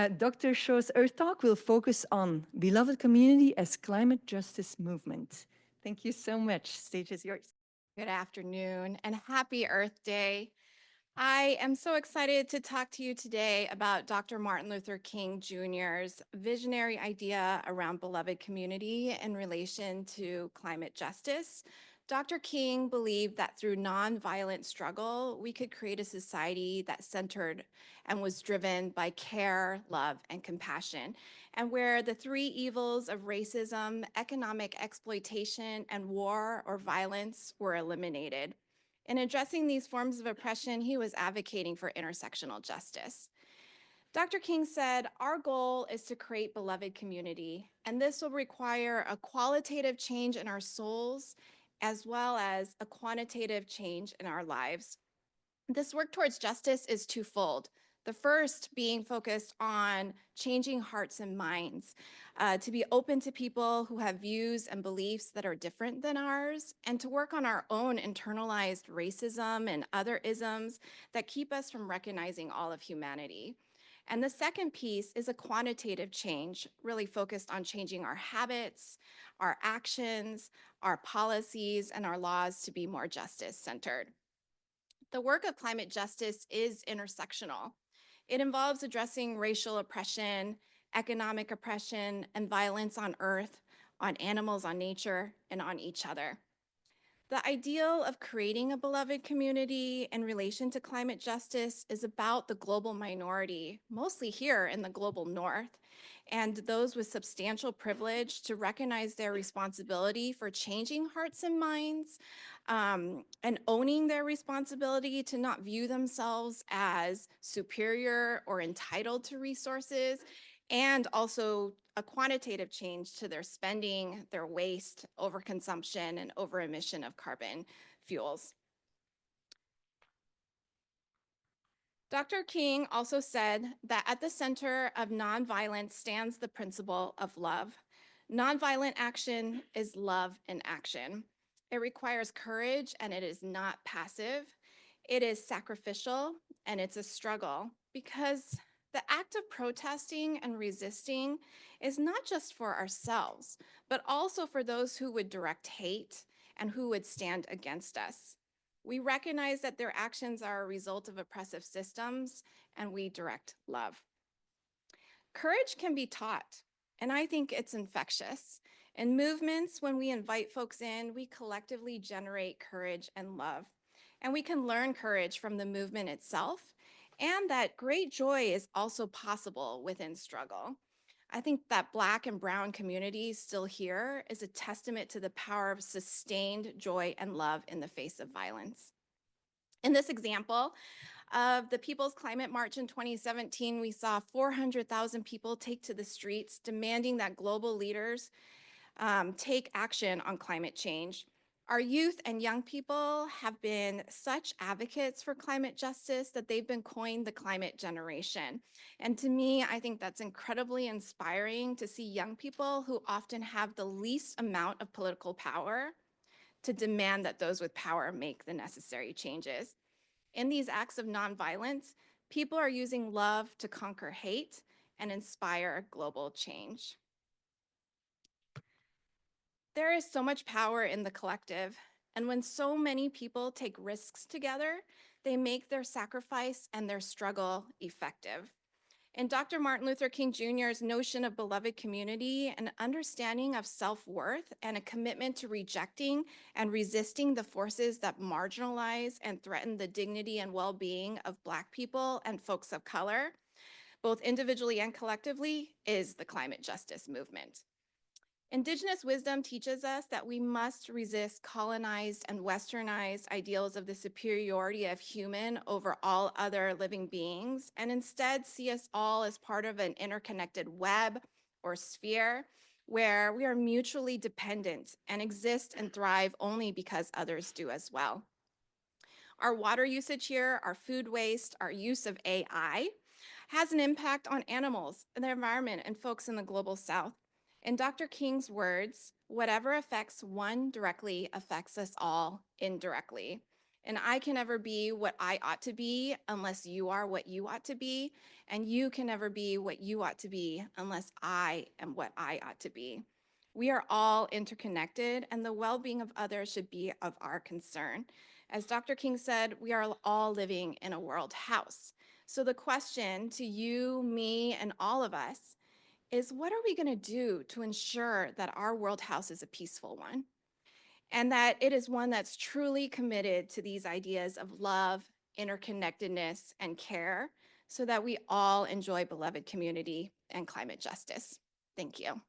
Dr. Shaw's Earth Talk will focus on beloved community as climate justice movement. Thank you so much. Stage is yours. Good afternoon and happy Earth Day. I am so excited to talk to you today about Dr. Martin Luther King Jr.'s visionary idea around beloved community in relation to climate justice. Dr. King believed that through nonviolent struggle, we could create a society that centered and was driven by care, love, and compassion, and where the three evils of racism, economic exploitation, and war or violence were eliminated. In addressing these forms of oppression, he was advocating for intersectional justice. Dr. King said, "Our goal is to create beloved community, and this will require a qualitative change in our souls as well as a quantitative change in our lives." This work towards justice is twofold. The first being focused on changing hearts and minds, to be open to people who have views and beliefs that are different than ours, and to work on our own internalized racism and other isms that keep us from recognizing all of humanity. And the second piece is a quantitative change, really focused on changing our habits, our actions, our policies, and our laws to be more justice centered. The work of climate justice is intersectional. It involves addressing racial oppression, economic oppression, and violence on Earth, on animals, on nature, and on each other. The ideal of creating a beloved community in relation to climate justice is about the global minority, mostly here in the global north, and those with substantial privilege to recognize their responsibility for changing hearts and minds, and owning their responsibility to not view themselves as superior or entitled to resources, and also a quantitative change to their spending, their waste, overconsumption, and overemission of carbon fuels. Dr. King also said that at the center of nonviolence stands the principle of love. Nonviolent action is love in action. It requires courage and it is not passive. It is sacrificial and it's a struggle because the act of protesting and resisting is not just for ourselves, but also for those who would direct hate and who would stand against us. We recognize that their actions are a result of oppressive systems, and we direct love. Courage can be taught, and I think it's infectious. In movements, when we invite folks in, we collectively generate courage and love. And we can learn courage from the movement itself, and that great joy is also possible within struggle. I think that Black and Brown communities still here is a testament to the power of sustained joy and love in the face of violence. In this example of the People's Climate March in 2017, we saw 400,000 people take to the streets demanding that global leaders take action on climate change. Our youth and young people have been such advocates for climate justice that they've been coined the climate generation. And to me, I think that's incredibly inspiring to see young people who often have the least amount of political power to demand that those with power make the necessary changes. In these acts of nonviolence, people are using love to conquer hate and inspire global change. There is so much power in the collective, and when so many people take risks together, they make their sacrifice and their struggle effective. In Dr. Martin Luther King Jr.'s notion of beloved community, an understanding of self-worth and a commitment to rejecting and resisting the forces that marginalize and threaten the dignity and well-being of Black people and folks of color, both individually and collectively, is the climate justice movement. Indigenous wisdom teaches us that we must resist colonized and westernized ideals of the superiority of human over all other living beings, and instead see us all as part of an interconnected web or sphere where we are mutually dependent and exist and thrive only because others do as well. Our water usage here, our food waste, our use of AI has an impact on animals, the environment, and folks in the global south. In Dr. King's words, whatever affects one directly affects us all indirectly. And I can never be what I ought to be unless you are what you ought to be. And you can never be what you ought to be unless I am what I ought to be. We are all interconnected, and the well being of others should be of our concern. As Dr. King said, we are all living in a world house. So the question to you, me, and all of us is, what are we going to do to ensure that our world house is a peaceful one and that it is one that's truly committed to these ideas of love, interconnectedness, and care so that we all enjoy beloved community and climate justice? Thank you.